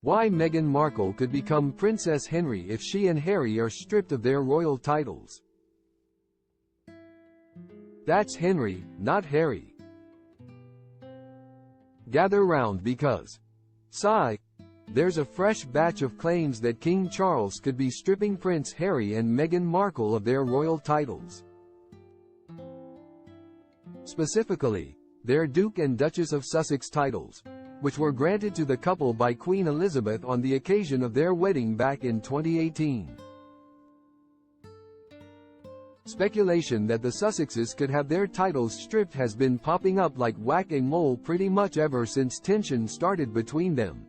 Why Meghan Markle could become Princess Henry if she and Harry are stripped of their royal titles. That's Henry, not Harry. Gather round because, sigh, there's a fresh batch of claims that King Charles could be stripping Prince Harry and Meghan Markle of their royal titles. Specifically, their Duke and Duchess of Sussex titles, which were granted to the couple by Queen Elizabeth on the occasion of their wedding back in 2018. Speculation that the Sussexes could have their titles stripped has been popping up like whack-a-mole pretty much ever since tension started between them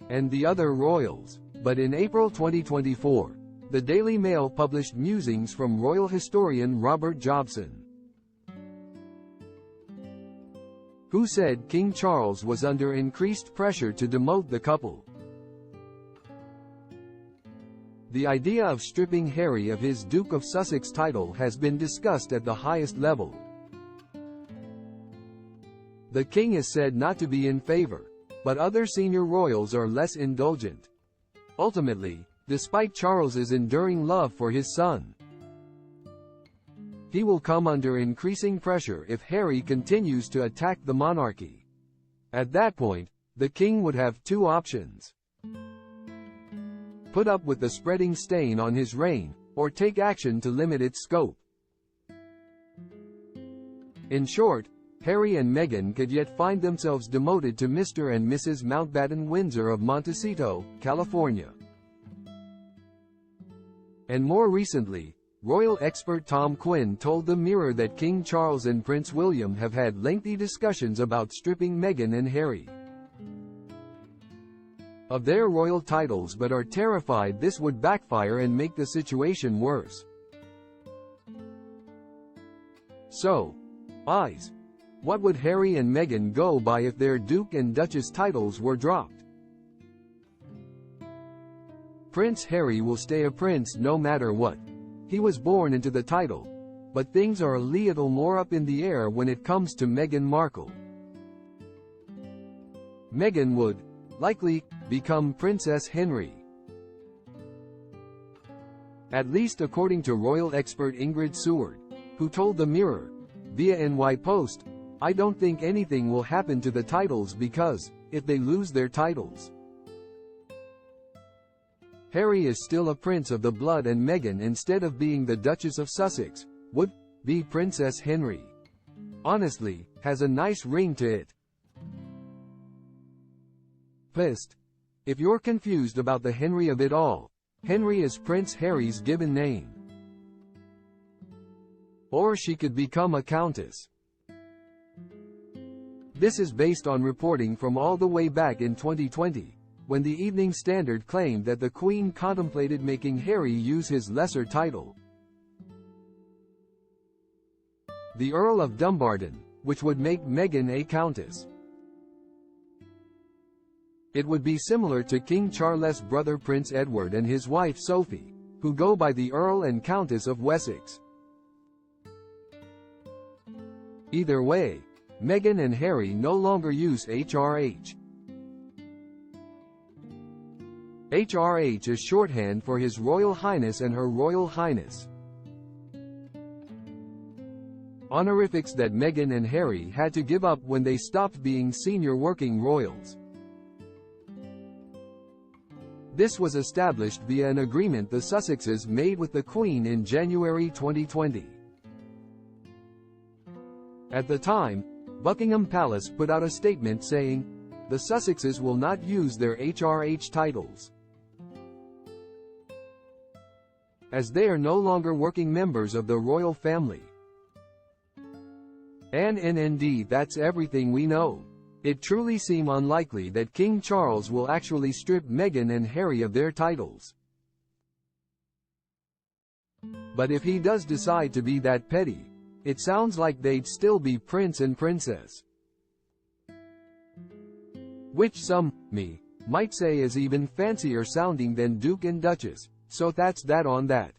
and the other royals. But in April 2024, the Daily Mail published musings from royal historian Robert Jobson, who said King Charles was under increased pressure to demote the couple. The idea of stripping Harry of his Duke of Sussex title has been discussed at the highest level. The king is said not to be in favor, but other senior royals are less indulgent. Ultimately, despite Charles's enduring love for his son, he will come under increasing pressure if Harry continues to attack the monarchy. At that point, the king would have two options: put up with the spreading stain on his reign, or take action to limit its scope. In short, Harry and Meghan could yet find themselves demoted to Mr. and Mrs. Mountbatten Windsor of Montecito, California. And more recently, royal expert Tom Quinn told the Mirror that King Charles and Prince William have had lengthy discussions about stripping Meghan and Harry of their royal titles, but are terrified this would backfire and make the situation worse. So, what would Harry and Meghan go by if their Duke and Duchess titles were dropped? Prince Harry will stay a prince no matter what. He was born into the title. But things are a little more up in the air when it comes to Meghan Markle. Meghan would, likely, become Princess Henry. At least according to royal expert Ingrid Seward, who told the Mirror, via NY Post, "I don't think anything will happen to the titles because, if they lose their titles, Harry is still a prince of the blood and Meghan, instead of being the Duchess of Sussex, would be Princess Henry. Honestly, has a nice ring to it." Pissed. If you're confused about the Henry of it all, Henry is Prince Harry's given name. Or she could become a countess. This is based on reporting from all the way back in 2020, when the Evening Standard claimed that the Queen contemplated making Harry use his lesser title, the Earl of Dumbarton, which would make Meghan a countess. It would be similar to King Charles' brother Prince Edward and his wife Sophie, who go by the Earl and Countess of Wessex. Either way, Meghan and Harry no longer use HRH. HRH is shorthand for His Royal Highness and Her Royal Highness, honorifics that Meghan and Harry had to give up when they stopped being senior working royals. This was established via an agreement the Sussexes made with the Queen in January 2020. At the time, Buckingham Palace put out a statement saying, "The Sussexes will not use their HRH titles, as they are no longer working members of the royal family." And indeed that's everything we know. It truly seems unlikely that King Charles will actually strip Meghan and Harry of their titles. But if he does decide to be that petty, it sounds like they'd still be prince and princess. Which some, might say is even fancier sounding than Duke and Duchess, so that's that on that.